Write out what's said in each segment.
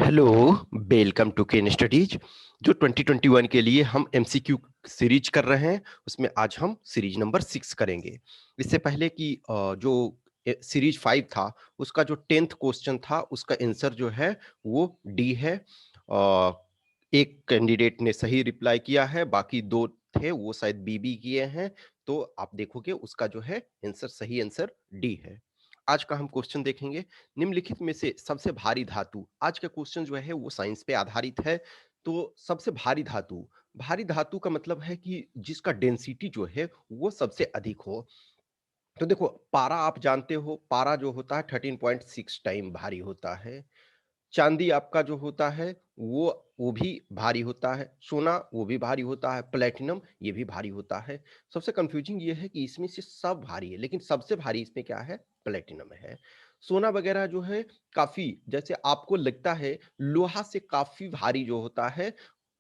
Hello, welcome to Ken Studies. जो 2021 के लिए हम एमसीक्यू सीरीज कर रहे हैं, उसमें आज हम सीरीज नंबर 6 करेंगे। इससे पहले कि जो सीरीज 5 था, उसका जो 10th क्वेश्चन था, उसका आंसर जो है वो डी है। अ, एक कैंडिडेट ने सही रिप्लाई किया है, बाकी दो थे वो शायद बी भी किए हैं। तो आप देखोगे उसका जो है आंसर, सही आंसर डी है। आज का हम क्वेश्चन देखेंगे, निम्नलिखित में से सबसे भारी धातु। आज का क्वेश्चन जो है वो साइंस पे आधारित है। तो सबसे भारी धातु का मतलब है कि जिसका डेंसिटी जो है वो सबसे अधिक हो। तो देखो, पारा आप जानते हो, पारा जो होता है 13.6 टाइम भारी होता है। चांदी आपका जो होता है वो भी भारी होता है। सोना वो भी भारी होता है। प्लेटिनम ये भी भारी होता है। सबसे कंफ्यूजिंग ये है कि इसमें से सब भारी है, लेकिन सबसे भारी इसमें क्या है? प्लेटिनम है। सोना वगैरह जो है काफी, जैसे आपको लगता है लोहा से काफी भारी जो होता है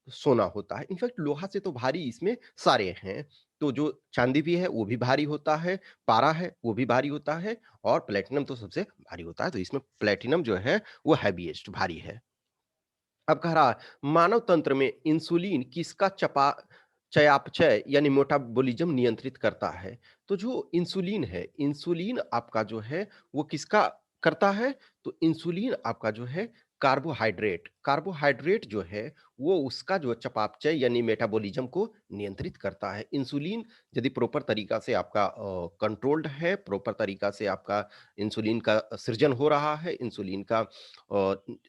सोना होता है। इनफैक्ट लोहा से तो भारी इसमें सारे हैं। तो जो चांदी भी है वो भी भारी होता है, पारा है वो भी भारी होता है, और प्लेटिनम तो सबसे भारी होता है। तो इसमें प्लेटिनम जो है वो हैवीएस्ट भारी है। अब कह रहा है, मानव तंत्र में इंसुलिन किसका चपा चयापचय यानी मेटाबॉलिज्म नियंत्रित करता है? तो जो इंसुलिन है, इंसुलिन आपका जो है वो किसका करता है? तो इंसुलिन आपका जो है कार्बोहाइड्रेट, कार्बोहाइड्रेट जो है वो उसका जो चयापचय यानी मेटाबॉलिज्म को नियंत्रित करता है। इंसुलिन यदि प्रॉपर तरीका से आपका कंट्रोल्ड है, प्रॉपर तरीका से आपका इंसुलिन का सृजन हो रहा है, इंसुलिन का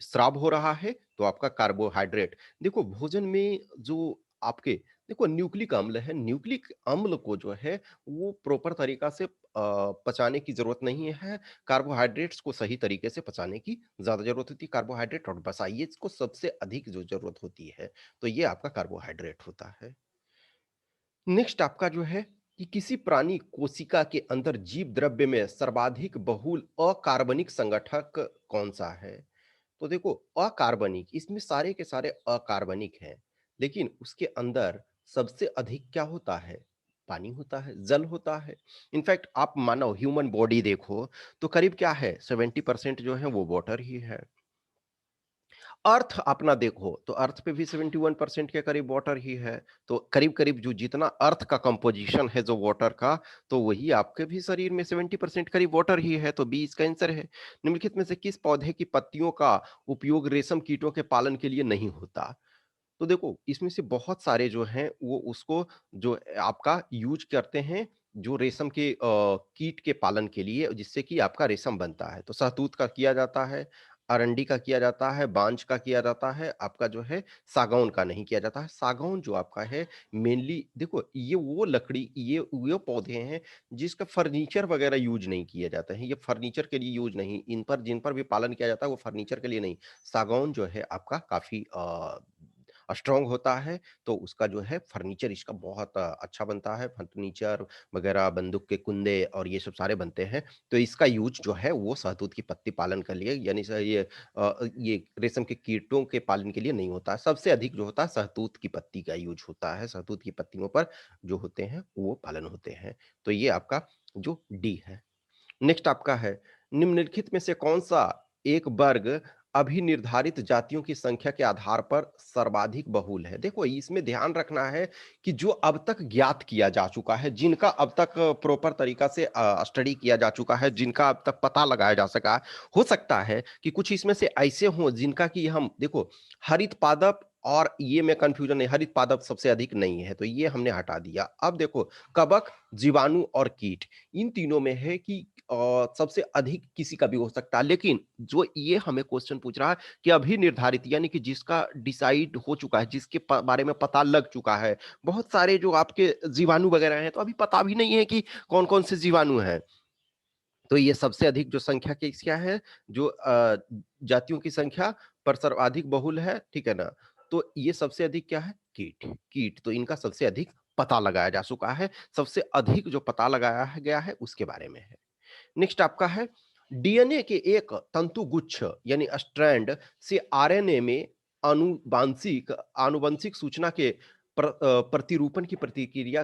स्राव हो रहा है, तो आपका कार्बोहाइड्रेट, देखो भोजन में जो आपके, देखो न्यूक्लिक अम्ल है, न्यूक्लिक अम्ल को जो है वो प्रॉपर तरीका से पचाने की जरूरत नहीं है। कार्बोहाइड्रेट्स को सही तरीके से पचाने की ज्यादा जरूरत होती है। कार्बोहाइड्रेट और वसा ये इसको सबसे अधिक जो जरूरत होती है, तो ये आपका कार्बोहाइड्रेट होता है। नेक्स्ट आपका जो है कि किसी प्राणी कोशिका के अंदर जीव द्रव्य में सर्वाधिक बहुल अकार्बनिक संगठक कौन सा है? तो देखो, अकार्बनिक इसमें सारे के सारे अकार्बनिक हैं, लेकिन उसके अंदर सबसे अधिक क्या होता है? पानी होता है, जल होता है। इनफैक्ट आप मानो ह्यूमन बॉडी देखो तो करीब क्या है, 70% जो है वो वाटर ही है। अर्थ अपना देखो तो अर्थ पे भी 71% के करीब वाटर ही है। तो करीब करीब जो जितना अर्थ का कंपोजिशन है जो वाटर का, तो वही आपके भी शरीर में 70% करीब वाटर ही है। तो बी इसका आंसर है। निम्नलिखित में से किस पौधे की पत्तियों का उपयोग रेशम कीटों के पालन के लिए नहीं होता? तो देखो, इसमें से बहुत सारे जो हैं वो उसको जो आपका यूज करते हैं, जो रेशम के कीट के पालन के लिए, जिससे कि आपका रेशम बनता है। तो शहतूत का किया जाता है, अरंडी का किया जाता है, बांज का किया जाता है, आपका जो है सागौन का नहीं किया जाता है। सागौन जो आपका है मेनली, देखो ये वो लकड़ी, ये वो पौधे हैं जिसका फर्नीचर वगैरह यूज नहीं किया जाता है। ये फर्नीचर के लिए यूज नहीं, इन पर जिन पर भी पालन किया जाता है वो फर्नीचर के लिए नहीं। सागौन जो है आपका काफी स्ट्रॉन्ग होता है, तो उसका जो है फर्नीचर इसका बहुत अच्छा बनता है। फर्नीचर वगैरह, बंदूक के कुंदे और ये सब सारे बनते हैं। तो इसका यूज़ जो है वो शहतूत की पत्ती पालन के लिए, यानी ये रेशम के कीटों के पालन के लिए नहीं होता है। सबसे अधिक जो होता है शहतूत की पत्ती का यूज़ होता है। शहतूत की पत्तियों पर जो होते हैं वो पालन होते हैं। तो ये आपका जो डी है। नेक्स्ट आपका है, निम्नलिखित में से कौन-सा एक वर्ग अभी निर्धारित जातियों की संख्या के आधार पर सर्वाधिक बहुल है? देखो, इसमें ध्यान रखना है कि जो अब तक ज्ञात किया जा चुका है, जिनका अब तक प्रॉपर तरीका से स्टडी किया जा चुका है, जिनका अब तक पता लगाया जा सका है। हो सकता है कि कुछ इसमें से ऐसे हों जिनका कि हम देखो, हरित पादप और ये में कन्फ्यूजन है, हरित पादप सबसे अधिक नहीं है, तो ये हमने हटा दिया। अब देखो, कवक, जीवाणु और कीट, इन तीनों में है कि सबसे अधिक किसी का भी हो सकता है, लेकिन जो ये हमें क्वेश्चन पूछ रहा है कि अभी निर्धारित यानी कि जिसका डिसाइड हो चुका है, जिसके बारे में पता लग चुका है। बहुत सारे जो आपके जीवाणु वगैरह हैं, तो अभी पता भी नहीं है कि कौन कौन से जीवाणु हैं। तो ये सबसे अधिक जो संख्या की क्या है, जो जातियों की संख्या पर सर्वाधिक बहुल है, ठीक है ना? तो ये सबसे अधिक क्या है? कीट। कीट, तो इनका सबसे अधिक पता लगाया जा चुका है। सबसे अधिक जो पता लगाया है गया है उसके बारे में है। नेक्स्ट आपका है, डीएनए के एक तंतुगुच्छ यानी स्ट्रैंड से आरएनए में आनुवांशिक आनुवंशिक सूचना के प्रतिरूपण की प्रक्रिया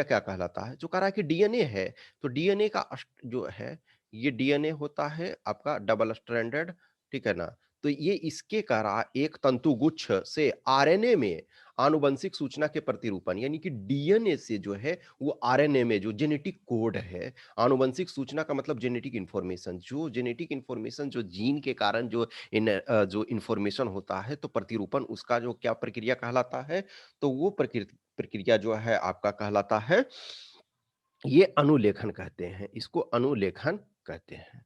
क्या कहलाता है? जो कह रहा है कि डीएनए है, तो डीएनए का जो है, ये डीएनए होता है आपका डबल स्ट्रैंडेड, ठीक है ना? तो ये इसके कारण एक तंतुगुच्छ से आरएनए में आनुवंशिक सूचना के प्रतिरूपण यानी कि डीएनए से जो है वो आरएनए में जो जेनेटिक कोड है, आनुवंशिक सूचना का मतलब जेनेटिक इन्फॉर्मेशन, जो जेनेटिक इन्फॉर्मेशन जो जीन के कारण जो इन्फॉर्मेशन होता है तो प्रतिरूपण उसका जो क्या प्रक्रिया कहलाता है, तो वो प्रक्रिया जो है आपका कहलाता है, ये अनुलेखन कहते हैं, इसको अनुलेखन कहते हैं।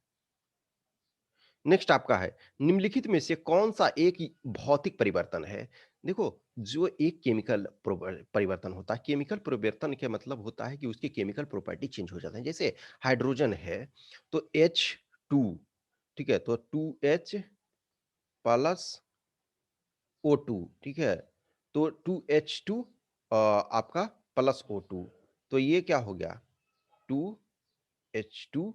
नेक्स्ट आपका है, निम्नलिखित में से कौन-सा एक भौतिक परिवर्तन है? देखो, जो एक केमिकल परिवर्तन होता है, केमिकल परिवर्तन का मतलब होता है कि उसकी केमिकल प्रॉपर्टी चेंज हो जाते हैं। जैसे हाइड्रोजन है, तो H2 ठीक है? तो 2H प्लस O2 ठीक है? तो 2H2 आपका प्लस O2 तो ये क्या हो गया? 2H2O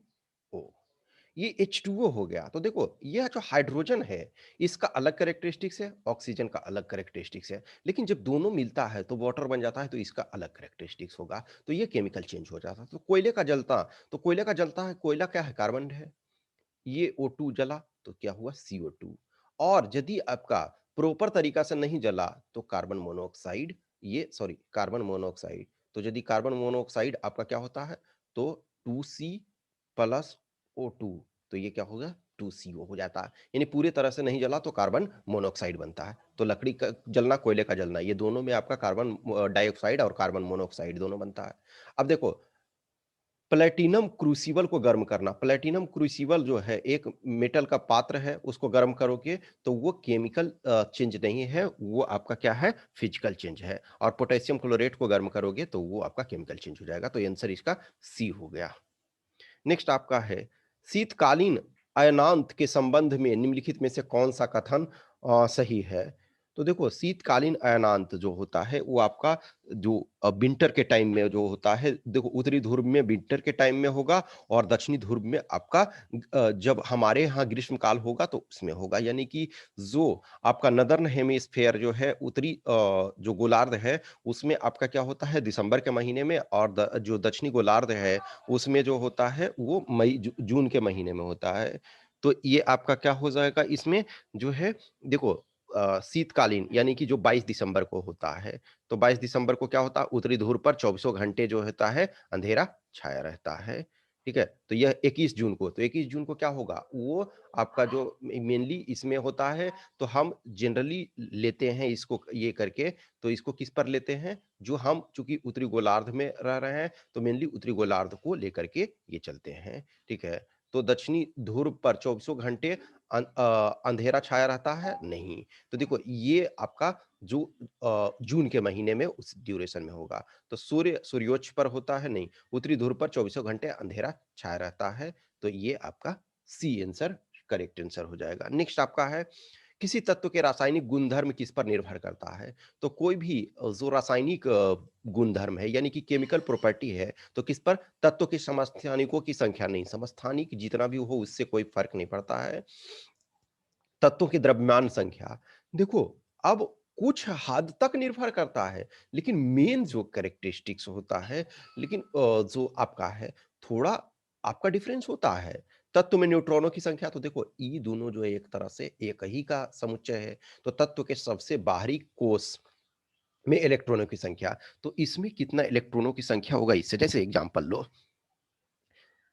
ये H2O हो गया। तो देखो, यह जो हाइड्रोजन है, इसका अलग कैरेक्टरिस्टिक्स है, ऑक्सीजन का अलग कैरेक्टरिस्टिक्स है। लेकिन जब दोनों मिलता है, तो वाटर बन जाता है, तो इसका अलग कैरेक्टरिस्टिक्स होगा। तो ये केमिकल चेंज हो जाता है। तो कोयले का जलता है, कोयला क्या है? कार्बन है। ये O2 जला, तो क्या हुआ? CO2 और यदि आपका प्रॉपर तरीका से नहीं जला, तो कार्बन मोनोऑक्साइड कार्बन मोनोऑक्साइड। तो यदि कार्बन मोनोऑक्साइड आपका क्या होता है? तो 2C प्लस O2 तो ये क्या होगा? 2CO हो जाता है। यानी पूरे तरह से नहीं जला तो कार्बन मोनोऑक्साइड बनता है। तो लकड़ी का जलना, कोयले का जलना, ये दोनों में आपका कार्बन डाइऑक्साइड और कार्बन मोनोऑक्साइड दोनों बनता है। अब देखो, प्लैटिनम क्रूसिबल को गर्म करना, प्लैटिनम क्रूसिबल जो है एक मेटल का पात्र है, उसको गर्म करोगे तो वो केमिकल चेंज नहीं है, वो आपका क्या है? फिजिकल चेंज है। और पोटेशियम क्लोरेट को गर्म करोगे तो वो आपका केमिकल चेंज हो जाएगा। तो आंसर इसका सी हो गया। नेक्स्ट आपका है, शीतकालीन अयनांत के संबंध में निम्नलिखित में से कौन-सा कथन सही है? तो देखो, शीतकालीन अयनांत जो होता है वो आपका जो विंटर के टाइम में जो होता है, देखो उत्तरी ध्रुव में विंटर के टाइम में होगा और दक्षिणी ध्रुव में आपका जब हमारे यहाँ ग्रीष्मकाल होगा तो उसमें होगा। यानी कि जो आपका नदर्न हेमिस्फेयर जो है, उत्तरी जो गोलार्ध है, उसमें आपका क्या होता है? दिसंबर के महीने में और जो दक्षिणी गोलार्ध है उसमें जो होता है वो मई जून के महीने में होता है। तो ये आपका क्या हो जाएगा इसमें जो है, देखो शीतकालीन यानी कि जो 22 दिसंबर को होता है, तो 22 दिसंबर को क्या होता है? उत्तरी ध्रुव पर चौबीसों घंटे जो होता है अंधेरा छाया रहता है। ठीक है? तो यह 21 जून को, तो 21 जून को क्या होगा? वो आपका जो मेनली इसमें होता है, तो हम जनरली लेते हैं इसको ये करके, तो इसको किस पर लेते हैं? जो हम चूँकि उत्तरी गोलार्ध में रह रहे हैं, तो मेनली उत्तरी गोलार्ध को लेकर के ये चलते हैं, ठीक है? तो दक्षिणी ध्रुव पर चौबीसों घंटे अंधेरा छाया रहता है? नहीं। तो देखो, ये आपका जो जून के महीने में उस ड्यूरेशन में होगा। तो सूर्योच्च पर होता है? नहीं। उत्तरी ध्रुव पर चौबीसों घंटे अंधेरा छाया रहता है, तो ये आपका सी आंसर करेक्ट आंसर हो जाएगा। नेक्स्ट आपका है, किसी तत्व के रासायनिक गुणधर्म किस पर निर्भर करता है? तो कोई भी जो रासायनिक गुणधर्म है यानी कि केमिकल प्रॉपर्टी है, तो किस पर? तत्व के समस्थानिकों की संख्या नहीं, समस्थानिक जितना भी हो उससे कोई फर्क नहीं पड़ता है। तत्वों की द्रव्यमान संख्या। देखो, अब कुछ हद तक निर्भर करता है, लेकिन मेन जो कैरेक्टरिस्टिक्स होता है, लेकिन जो आपका है, थोड़ा आपका डिफरेंस होता है। तत्व में न्यूट्रॉनों की संख्या, तो देखो ये दोनों जो है एक तरह से एक ही का समुच्चय है। तो तत्व के सबसे बाहरी कोष में इलेक्ट्रॉनों की संख्या, तो इसमें कितना इलेक्ट्रॉनों की संख्या होगा, इससे जैसे एग्जांपल लो,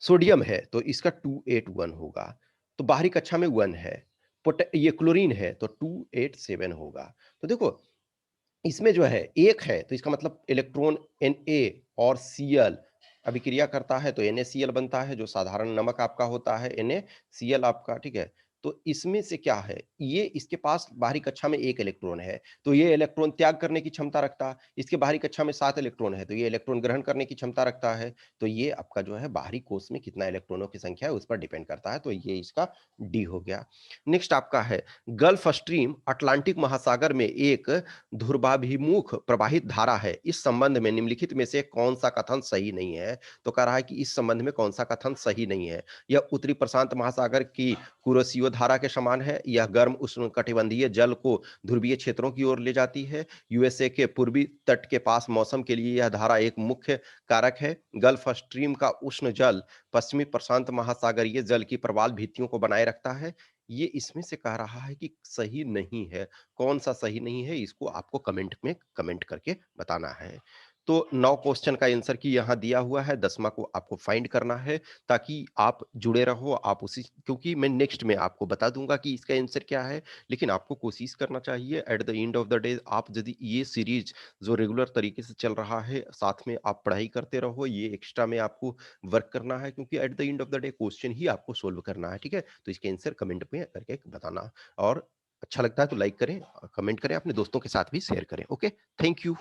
सोडियम है तो इसका 281 होगा, तो बाहरी कक्षा में 1 है। ये क्लोरीन है तो 287 होगा। तो देखो, इसमें जो है 1 है तो इसका मतलब इलेक्ट्रॉन Na और Cl अभिक्रिया करता है तो NaCl बनता है, जो साधारण नमक आपका होता है NaCl आपका, ठीक है? तो इसमें से क्या है, ये इसके पास बाहरी कक्षा में 1 इलेक्ट्रॉन है, तो ये इलेक्ट्रॉन त्याग करने की क्षमता रखता है। इसके बाहरी कक्षा में 7 इलेक्ट्रॉन है, तो ये इलेक्ट्रॉन ग्रहण करने की क्षमता रखता है। तो ये आपका जो है बाहरी कोष में कितना इलेक्ट्रॉनों की संख्या है उस पर डिपेंड करता है, तो ये इसका डी हो गया। नेक्स्ट आपका है, गल्फ स्ट्रीम अटलांटिक महासागर में एक ध्रुवाभिमुख प्रवाहित धारा है। इस संबंध में निम्नलिखित में से कौन-सा कथन सही नहीं है? तो कह रहा है कि इस संबंध में कौन-सा कथन सही नहीं है? यह उत्तरी प्रशांत महासागर की कुरोशियो धारा के समान है, यह गर्म उष्णकटिबंधीय जल को ध्रुवीय क्षेत्रों की ओर ले जाती है, यूएसए के पूर्वी तट के पास मौसम के लिए यह धारा एक मुख्य कारक है, गल्फ स्ट्रीम का उष्ण जल पश्चिमी प्रशांत महासागरीय जल की प्रवाल भित्तियों को बनाए रखता है, ये इसमें से कह रहा है कि सही नहीं है। कौन-सा सही नहीं है इसको आपको कमेंट में कमेंट करके बताना है। तो 9 क्वेश्चन का आंसर की यहाँ दिया हुआ है, 10वाँ को आपको फाइंड करना है ताकि आप जुड़े रहो, आप उसी क्योंकि मैं नेक्स्ट में आपको बता दूँगा कि इसका आंसर क्या है, लेकिन आपको कोशिश करना चाहिए eight the end of the day आप यदि ये सीरीज़ जो रेगुलर तरीके से चल रहा है, साथ में आप पढ़ाई करते रहो, ये एक्स्ट्रा में आपको वर्क करना है क्योंकि at the end of the day question ही आपको सॉल्व करना है, ठीक है? तो इसके आंसर कमेंट में करके बताना और अच्छा लगता है तो लाइक करें, कमेंट करें, अपने दोस्तों के साथ भी शेयर करें। Okay, thank you.